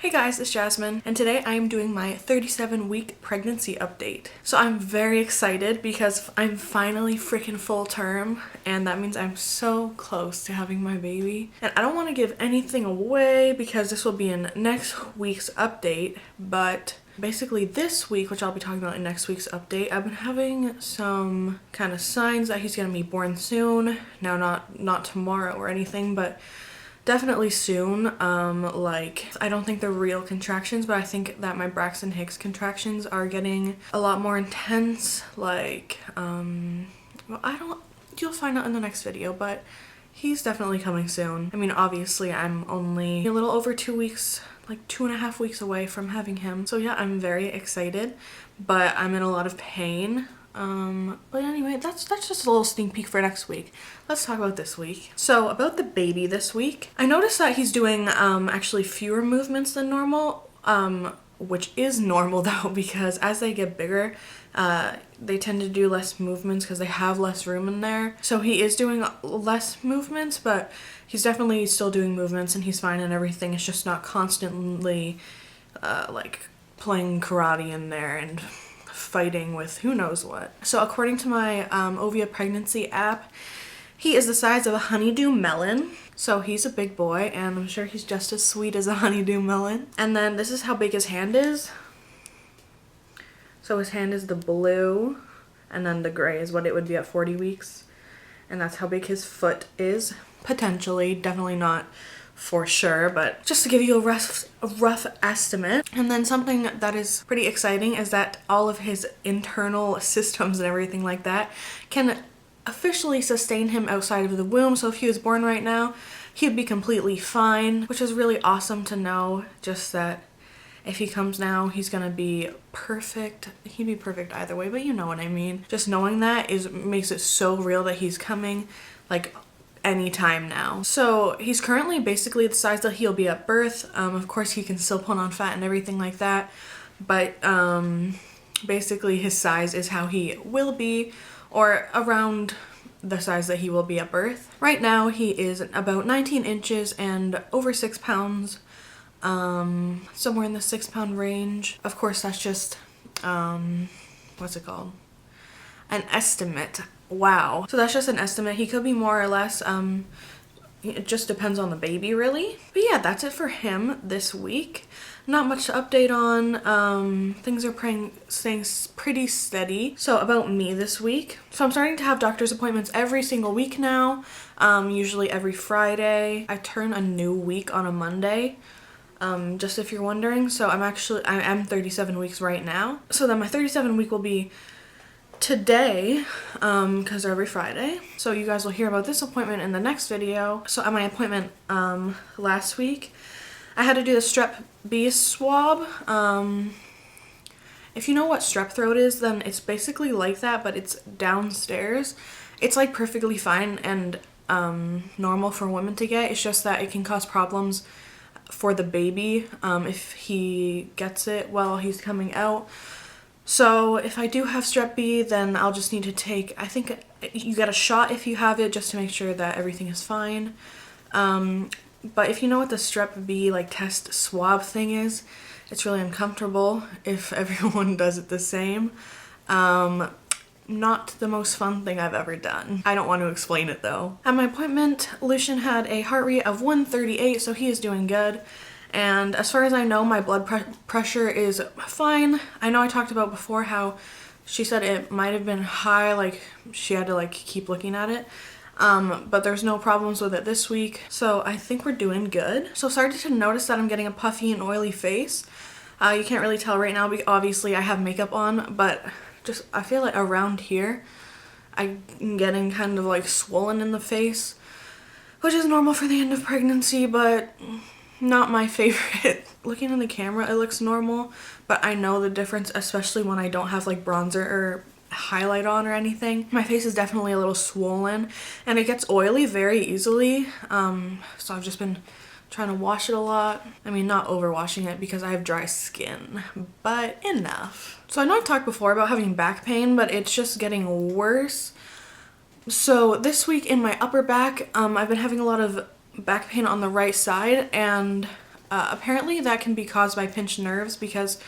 Hey guys, it's Jasmine, and today I am doing my 37-week pregnancy update. So I'm very excited because I'm finally freaking full term, and that means I'm so close to having my baby. And I don't want to give anything away because this will be in next week's update, but basically this week, which I'll be talking about in next week's update, I've been having some kind of signs that he's gonna be born soon. Now, not tomorrow or anything, but definitely soon. Like, I don't think they're real contractions, but I think that my Braxton Hicks contractions are getting a lot more intense. Like, well, you'll find out in the next video, but he's definitely coming soon. I mean, obviously I'm only a little over 2 weeks, like 2.5 weeks away from having him. So yeah, I'm very excited, but I'm in a lot of pain. But anyway, that's just a little sneak peek for next week. Let's talk about this week. So about the baby this week, I noticed that he's doing actually fewer movements than normal, which is normal though, because as they get bigger, they tend to do less movements because they have less room in there. So he is doing less movements, but he's definitely still doing movements and he's fine and everything. It's just not constantly like playing karate in there and fighting with who knows what. So according to my Ovia pregnancy app, he is the size of a honeydew melon. So he's a big boy, and I'm sure he's just as sweet as a honeydew melon. And then this is how big his hand is. So his hand is the blue, and then the gray is what it would be at 40 weeks. And that's how big his foot is. Potentially, definitely not for sure, but just to give you a rough estimate. And then something that is pretty exciting is that all of his internal systems and everything like that can officially sustain him outside of the womb. So if he was born right now, he'd be completely fine, which is really awesome to know. Just that if he comes now, he's gonna be perfect. He'd be perfect either way, but you know what I mean. Just knowing that makes it so real that he's coming, like, anytime now. So he's currently basically the size that he'll be at birth. Of course he can still put on fat and everything like that, but basically his size is how he will be, or around the size that he will be at birth. Right now he is about 19 inches and over 6 pounds, somewhere in the 6-pound range. Of course that's just what's it called, an estimate. Wow. So that's just an estimate. He could be more or less. It just depends on the baby, really. But yeah, that's it for him this week. Not much to update on. Things are staying pretty steady. So about me this week. So I'm starting to have doctor's appointments every single week now. Usually every Friday. I turn a new week on a Monday. Just if you're wondering. So I am 37 weeks right now. So then my 37 week will be today, because they're every Friday. So you guys will hear about this appointment in the next video. So at my appointment last week, I had to do the strep B swab. If you know what strep throat is, then it's basically like that, but it's downstairs. It's like perfectly fine and normal for women to get. It's just that it can cause problems for the baby if he gets it while he's coming out. So if I do have strep B, then I'll just need to take, I think you get a shot if you have it, just to make sure that everything is fine. But if you know what the strep B like test swab thing is, it's really uncomfortable if everyone does it the same. Not the most fun thing I've ever done. I don't want to explain it though. At my appointment, Lucian had a heart rate of 138, so he is doing good. And as far as I know, my blood pressure is fine. I know I talked about before how she said it might have been high, like she had to like keep looking at it. But there's no problems with it this week. So I think we're doing good. So started to notice that I'm getting a puffy and oily face. You can't really tell right now because obviously I have makeup on, but just I feel like around here I'm getting kind of like swollen in the face, which is normal for the end of pregnancy, but not my favorite. Looking in the camera, it looks normal, but I know the difference, especially when I don't have like bronzer or highlight on or anything. My face is definitely a little swollen, and it gets oily very easily. So I've just been trying to wash it a lot. I mean, not overwashing it because I have dry skin, but enough. So I know I've talked before about having back pain, but it's just getting worse. So this week in my upper back, I've been having a lot of back pain on the right side, and Apparently that can be caused by pinched nerves because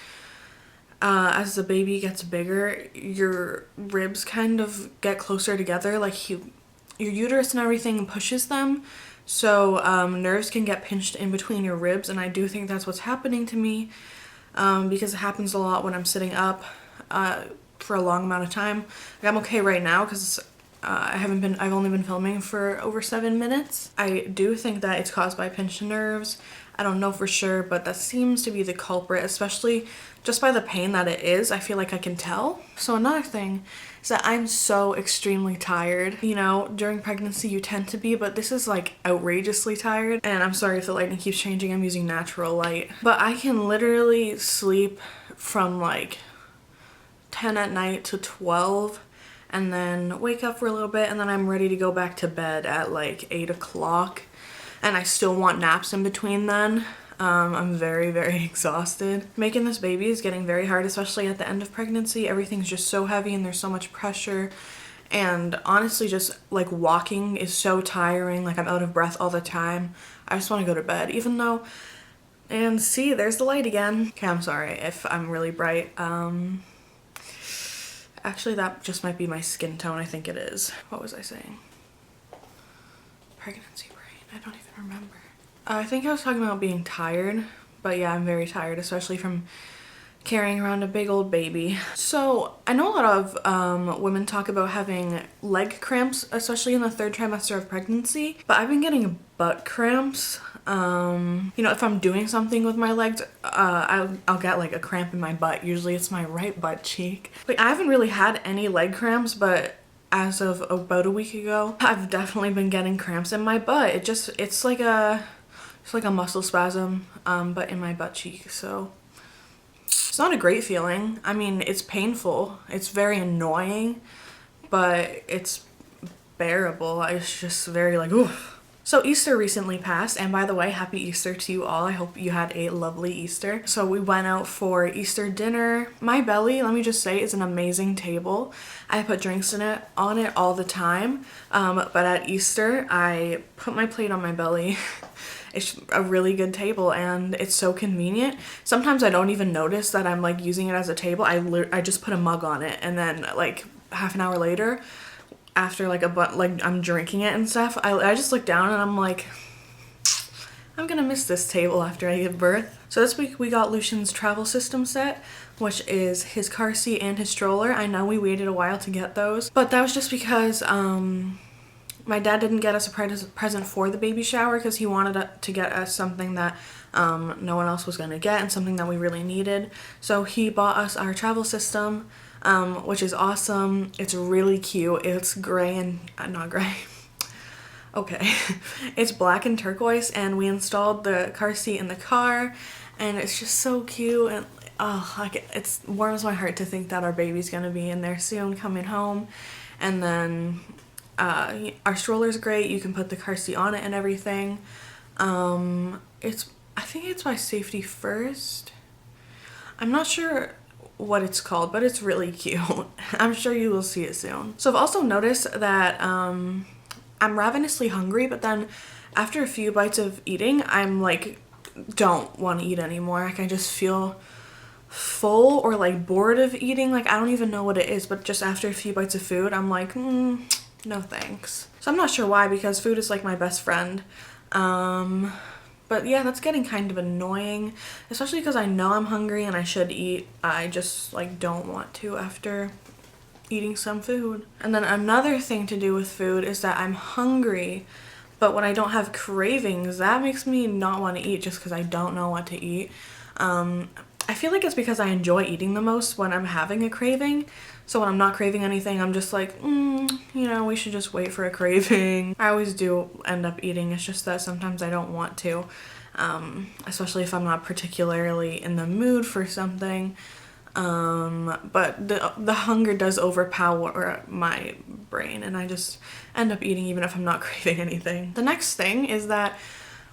as the baby gets bigger, your ribs kind of get closer together, like your uterus and everything pushes them. So nerves can get pinched in between your ribs, and I do think that's what's happening to me because it happens a lot when I'm sitting up for a long amount of time. Like, I'm okay right now because I've only been filming for over 7 minutes. I do think that it's caused by pinched nerves. I don't know for sure, but that seems to be the culprit, especially just by the pain that it is. I feel like I can tell. So another thing is that I'm so extremely tired. You know, during pregnancy you tend to be, but this is like outrageously tired. And I'm sorry if the lighting keeps changing, I'm using natural light. But I can literally sleep from like 10 at night to 12 and then wake up for a little bit, and then I'm ready to go back to bed at like 8 o'clock. And I still want naps in between then. I'm very, very exhausted. Making this baby is getting very hard, especially at the end of pregnancy. Everything's just so heavy and there's so much pressure. And honestly, just like walking is so tiring. Like, I'm out of breath all the time. I just want to go to bed, even though... And see, there's the light again. Okay, I'm sorry if I'm really bright. Actually, that just might be my skin tone. I think it is. What was I saying? Pregnancy brain. I don't even remember. I think I was talking about being tired, but yeah, I'm very tired, especially from carrying around a big old baby. So I know a lot of women talk about having leg cramps, especially in the 3rd trimester of pregnancy, but I've been getting butt cramps. You know, if I'm doing something with my legs, I'll get like a cramp in my butt. Usually it's my right butt cheek. Like, I haven't really had any leg cramps, but as of about a week ago, I've definitely been getting cramps in my butt. It's like a muscle spasm, but in my butt cheek. So it's not a great feeling. I mean, it's painful. It's very annoying, but it's bearable. It's just very like, oof. So Easter recently passed, and by the way, happy Easter to you all. I hope you had a lovely Easter. So we went out for Easter dinner. My belly, let me just say, is an amazing table. I put drinks on it all the time, but at Easter, I put my plate on my belly. It's a really good table, and it's so convenient. Sometimes I don't even notice that I'm like using it as a table. I just put a mug on it, and then like half an hour later, after like I'm drinking it and stuff, I just look down and I'm like, I'm gonna miss this table after I give birth. So this week we got Lucian's travel system set, which is his car seat and his stroller. I know we waited a while to get those, but that was just because my dad didn't get us a present for the baby shower because he wanted to get us something that no one else was gonna get and something that we really needed. So he bought us our travel system, which is awesome. It's really cute. It's gray and not gray. Okay. It's black and turquoise, and we installed the car seat in the car, and it's just so cute. And oh, like, it warms my heart to think that our baby's gonna be in there soon, coming home. And then our stroller's great. You can put the car seat on it and everything. I think it's by Safety First. I'm not sure what it's called, but it's really cute. I'm sure you will see it soon. So I've also noticed that I'm ravenously hungry, but then after a few bites of eating, I'm like, don't want to eat anymore. Like, I just feel full or like bored of eating. Like, I don't even know what it is, but just after a few bites of food, I'm like, no thanks. So I'm not sure why, because food is like my best friend. But yeah, that's getting kind of annoying, especially because I know I'm hungry and I should eat. I just like don't want to after eating some food. And then another thing to do with food is that I'm hungry, but when I don't have cravings, that makes me not want to eat just because I don't know what to eat. I feel like it's because I enjoy eating the most when I'm having a craving. So when I'm not craving anything, I'm just like, you know, we should just wait for a craving. I always do end up eating. It's just that sometimes I don't want to, especially if I'm not particularly in the mood for something. But the hunger does overpower my brain, and I just end up eating even if I'm not craving anything. The next thing is that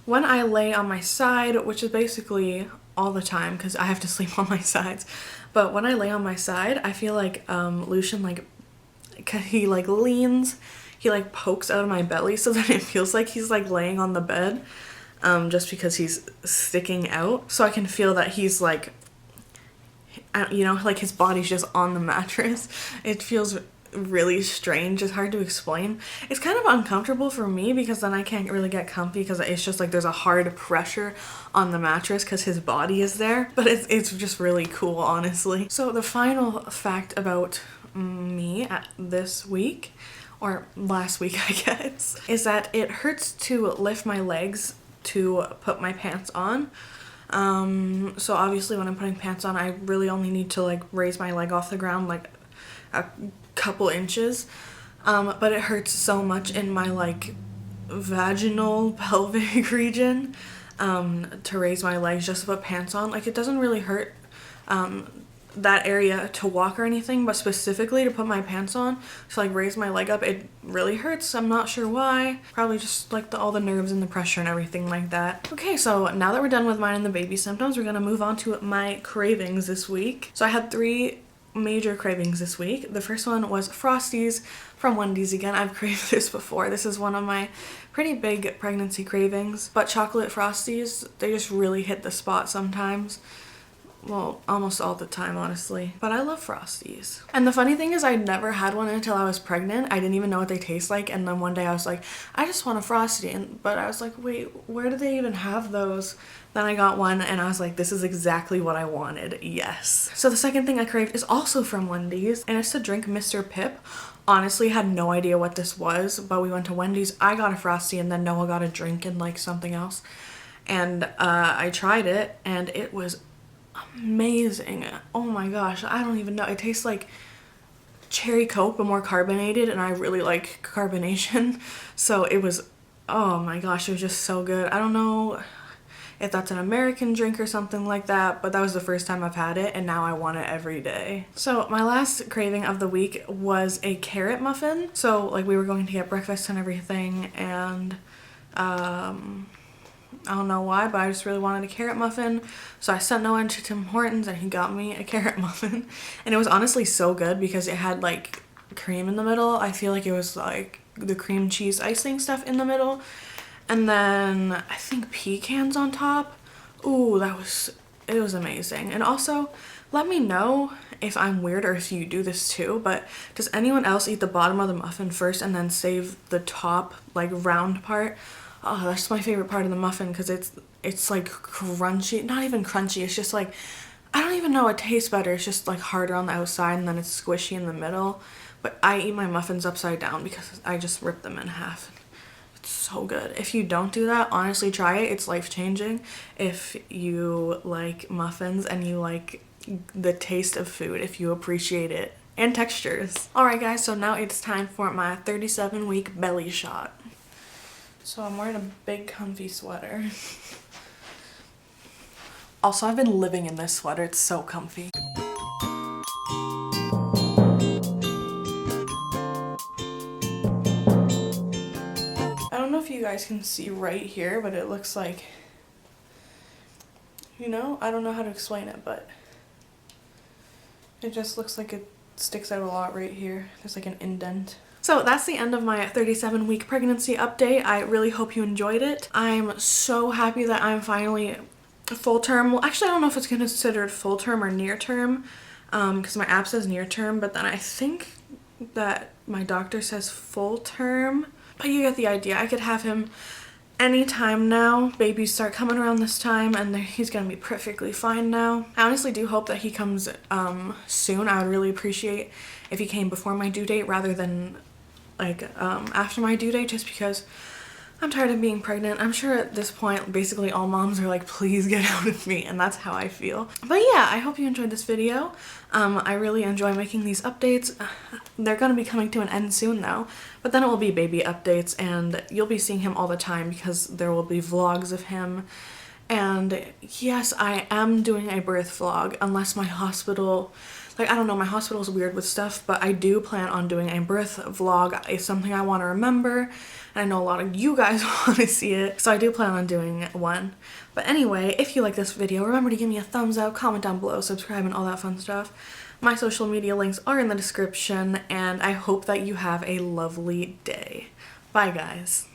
when I lay on my side, which is basically all the time because I have to sleep on my sides, but when I lay on my side, I feel like Lucian, like, he like leans, he like pokes out of my belly so that it feels like he's like laying on the bed. just because he's sticking out. So I can feel that he's like, you know, like his body's just on the mattress. It feels really strange. It's hard to explain. It's kind of uncomfortable for me because then I can't really get comfy because it's just like there's a hard pressure on the mattress because his body is there. But it's just really cool, honestly. So the final fact about me this week, or last week I guess, is that it hurts to lift my legs to put my pants on. So obviously when I'm putting pants on, I really only need to like raise my leg off the ground like a couple inches, but it hurts so much in my like vaginal pelvic region to raise my legs just to put pants on. Like it doesn't really hurt that area to walk or anything, but specifically to put my pants on to like raise my leg up, it really hurts. I'm not sure why. Probably just like all the nerves and the pressure and everything like that. Okay, so now that we're done with mine and the baby symptoms, we're gonna move on to my cravings this week. So I had 3 major cravings this week. The first one was Frosties from Wendy's again. I've craved this before. This is one of my pretty big pregnancy cravings, but chocolate Frosties, they just really hit the spot sometimes. Well, almost all the time, honestly. But I love Frosties. And the funny thing is I never had one until I was pregnant. I didn't even know what they taste like. And then one day I was like, I just want a Frosty. But I was like, wait, where do they even have those? Then I got one and I was like, this is exactly what I wanted. Yes. So the second thing I craved is also from Wendy's, and it's to drink Mr. Pibb. Honestly, had no idea what this was, but we went to Wendy's. I got a Frosty and then Noah got a drink and like something else. And I tried it and it was amazing. Oh my gosh, I don't even know. It tastes like cherry Coke but more carbonated, and I really like carbonation. So it was, oh my gosh, it was just so good. I don't know if that's an American drink or something like that, but that was the first time I've had it and now I want it every day. So my last craving of the week was a carrot muffin. So like we were going to get breakfast and everything, and I don't know why, but I just really wanted a carrot muffin. So I sent Noah to Tim Hortons and he got me a carrot muffin. And it was honestly so good because it had like cream in the middle. I feel like it was like the cream cheese icing stuff in the middle. And then I think pecans on top. Ooh, it was amazing. And also, let me know if I'm weird or if you do this too, but does anyone else eat the bottom of the muffin first and then save the top like round part? Oh, that's my favorite part of the muffin because it's like crunchy. Not even crunchy, it's just like, I don't even know, it tastes better. It's just like harder on the outside and then it's squishy in the middle. But I eat my muffins upside down because I just rip them in half. It's so good. If you don't do that, honestly try it. It's life-changing if you like muffins and you like the taste of food, if you appreciate it and textures. Alright guys, so now it's time for my 37-week belly shot. So I'm wearing a big comfy sweater. Also, I've been living in this sweater. It's so comfy. I don't know if you guys can see right here, but it looks like, you know, I don't know how to explain it, but it just looks like it sticks out a lot right here. There's like an indent. So that's the end of my 37-week pregnancy update. I really hope you enjoyed it. I'm so happy that I'm finally full term. Well, actually, I don't know if it's considered full term or near term, because my app says near term, but then I think that my doctor says full term. But you get the idea. I could have him anytime now. Babies start coming around this time and he's gonna be perfectly fine now. I honestly do hope that he comes soon. I would really appreciate if he came before my due date rather than like after my due date, just because I'm tired of being pregnant. I'm sure at this point basically all moms are like, please get out of me, and that's how I feel. But yeah, I hope you enjoyed this video. I really enjoy making these updates. They're gonna be coming to an end soon though, but then it will be baby updates and you'll be seeing him all the time because there will be vlogs of him. And yes, I am doing a birth vlog unless my hospital, like, I don't know, my hospital's weird with stuff, but I do plan on doing a birth vlog. It's something I want to remember, and I know a lot of you guys want to see it, so I do plan on doing one. But anyway, if you like this video, remember to give me a thumbs up, comment down below, subscribe, and all that fun stuff. My social media links are in the description, and I hope that you have a lovely day. Bye, guys.